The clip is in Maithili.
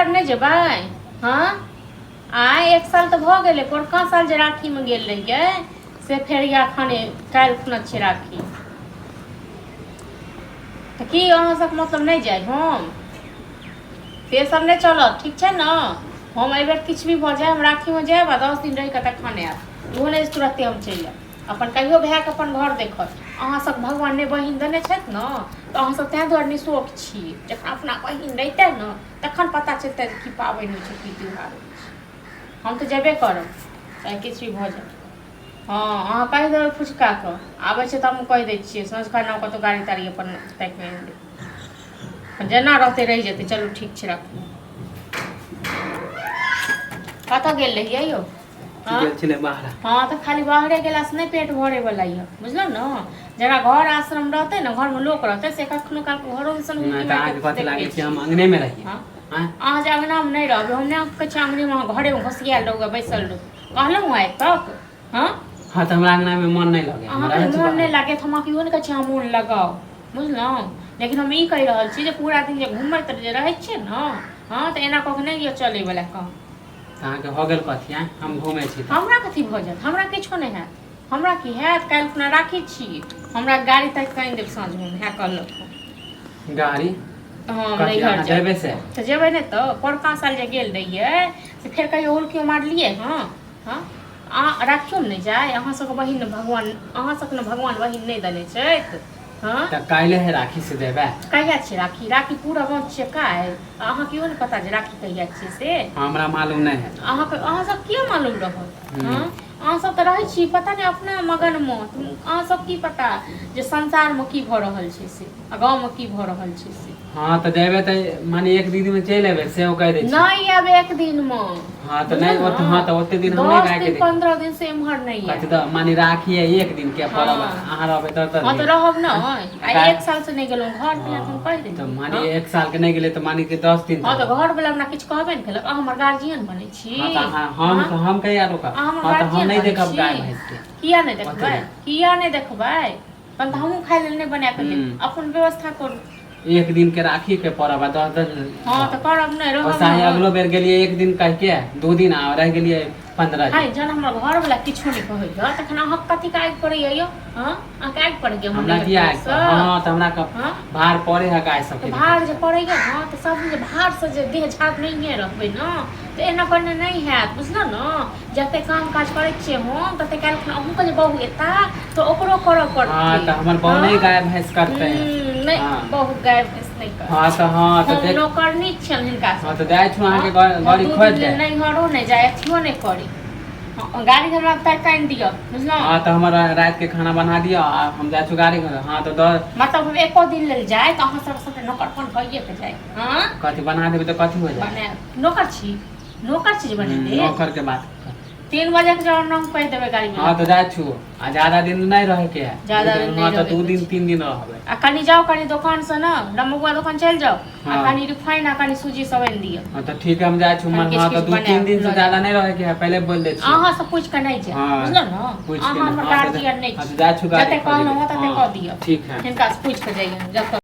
घर नहीं जेबै? हाँ आइ 1 साल तो भ गेलै, पोरका साल जे राखी में गेल रहियै से फेर या खाने काल्हि खुना छै राखी। तो की अहाँ सब मतलब नहीं जाए हम से सब नहीं चलत, ठीक छै ना। हम एहि बेर किछु भी भ जाए, हम राखी में जाएब आ 10 दिन रहि कऽ तखन आएब। ओहो नहीं तुरंते हम चलि आएब। अपन कहियो भाय के अपन घर देखत। अहाँ सब भगवान ने बहिन देने छथि न, तो अहाँ सब तें दुआरे निशोक छी। जखन अपना बहिन रहितै न तखन पता चलतै कि पाबनि होइ छै, कि त्योहार होइ छै। हम तो जेबे करब, चाहे किछु भी भ जाए। हाँ अहाँ कहि देबै फुचका के आबै छै, तऽ हम कहि दै छियै सँझुका नाम कतौ गाड़ी ताड़ी अपन ताकि में आनि देबै। जेना रहतै रहि जेतै। चलू ठीक छै, राखू। कतऽ गेल रहियै यौ? हाँ तो खाली बाहरे गेला से नहीं पेट भरे वाला है, बुझलो ना। जरा घर आश्रम रहते ना, घर में लोक रहते से कखनो काल घरों में अंगने में रहिए। अहाँ जे अंगना में नहीं रहबै, हम नहीं कहै छी अंगने में घरे में घसियाल रहू बैसल रहू। कहलहुँ आइ तक। हाँ हाँ तो हमरा अंगना में मन नहीं लगे। अहाँके मन नहीं लागे तो हम इहो नहीं कहै छी अहाँ मन लगाओ, बुझलहुँ। लेकिन हम ई कहि रहल छी जे पूरा दिन जे घूमैत जे रहै छियै ना, हाँ तो एना कऽ के नहीं चलै वाला काम। अहाँके हो गेल कथी? हम घूमे छी। हमरा कथी भ जायत? हमरा किछो नहीं हैत। हमरा की हैत? काल्हि खुना राखी छी, हमरा गाड़ी तक कहि देब साँझ में है कहलक गाड़ी। हाँ नैहर जेबै से तो जेबै नहीं तो पोरका साल जे गेल रहियै से फेर कहियो उल्कियो मारलियै। हाँ हाँ राखियो नहीं जाए। अहाँ सबके बहिन भगवान, अहाँ सबके ने भगवान बहिन नहीं देने छथि। हाँ तो काल्हि है राखी से देबै। कहिया छै राखी? राखी पूरा गाँव छियै काल्हि। अहाँ कियो नहीं पता जे राखी कहिया छियै से? हमरा मालूम नहीं है। अहाँ सब किया मालूम रहत? हाँ अहाँ सब तो रहै छी पता नहीं अपना मगन में। अहाँ सब की पता जे संसार में की भ रहल छै से, आ गाँव में की भ रहल छै से। हाँ तो जेबै तो माने 1 दिन में चलि एबै से कह दै छी। नहीं आब 1 दिन में। हाँ तो नहीं होत। हाँ तो ओते दिन हम नहीं रह के 15 दिन से इम्हर नहीं है। तो माने राखी है 1 दिन के परब। अहाँ रहबै त हाँ तो रहब ना। आई 1 साल से नहीं गेलहुँ घर पे, हम कह दे। तो माने 1 साल के नहीं गेले तो माने के 10 दिन। हाँ तो घर वाला हमरा किछु कहबे नहीं केलक। अहाँ हमर गार्जियन बनै छी। हम कहिया रोकब? हाँ तो हम नहीं देखब गाय भैंस के। किया नहीं देखबै? किया नहीं देखबै? तहन तो हमहूँ खाय लेल नहीं बना के देब। अपन व्यवस्था करू। 1 दिन के राखी के परब 10 दिन। हाँ तो करब नहीं रहब। चाहे अगलो बेर गेलिए 1 दिन कह के 2 दिन आ रह गेलिए 15 दिन। हाय जन हमर घर वाला किछो नहीं कहैया तखन अहाँ कथि के आगि पड़ैया यौ? हाँ अहाँ के आगि पड़ गया हमरा की आगि? हाँ तो हमरा का भार पड़े है गाय सब के। भार जे पड़ैया हाँ तो सब जे भार से जे देह झाड़ नहीं रहबै ना तो एना करने नहीं हैत, बुझलौ ना। जते काम काज करै छियै हम तते काल्हि खुना अहूँ के जे बहू एता तो ओकरो करऽ पड़तै। हाँ तो हमर बहू नहीं गाय भैंस करते हैं। नहीं बहू गाय भैंस नहीं करते। हाँ तो हम नौकरनी छियन हिनका से। हाँ तो जाय छु अहाँ के गाड़ी खोज दे। नहीं घरो नहीं जाय, अथियो नहीं करी। गाड़ी हमरा तक काइन दियो, बुझलौ। हाँ तो हमारा रात के खाना बना दियो, हम जाय छु गाड़ी घर। हाँ तो मतलब हम एको दिन लेल जाय तो अहाँ सब साथे नौकरपन कइए के जाय। हां कथि बना देबै तो कथि हो जाय? बना नौकर छी, नौकर चीज बने दे। नौकर के बात 3 बजे के जब नाम कह देबै गाड़ी में। हाँ तो जाय छु आ ज्यादा दिन नहीं रहे के है। ज्यादा दिन नहीं। हाँ तो 2 दिन 3 दिन रहबै। आ कनी जाओ कनी दुकान से ना डम्बुआ दुकान चल जाओ आ कनी रिफाइन आ कनी सूजी सब आनि दियो। हाँ तो ठीक है हम जाय छु। हाँ तो 2-3 दिन से ज्यादा नहीं रहे के है, पहले बोल दे छी। अहाँ सब पूछ के नहीं जाय, बुझलो ना। अहाँ हमर गार्जियन नहीं छी। जाय छु गाड़ी। जते कहलहुँ तते कह दियो। ठीक है हिनका से पूछ के जाइए।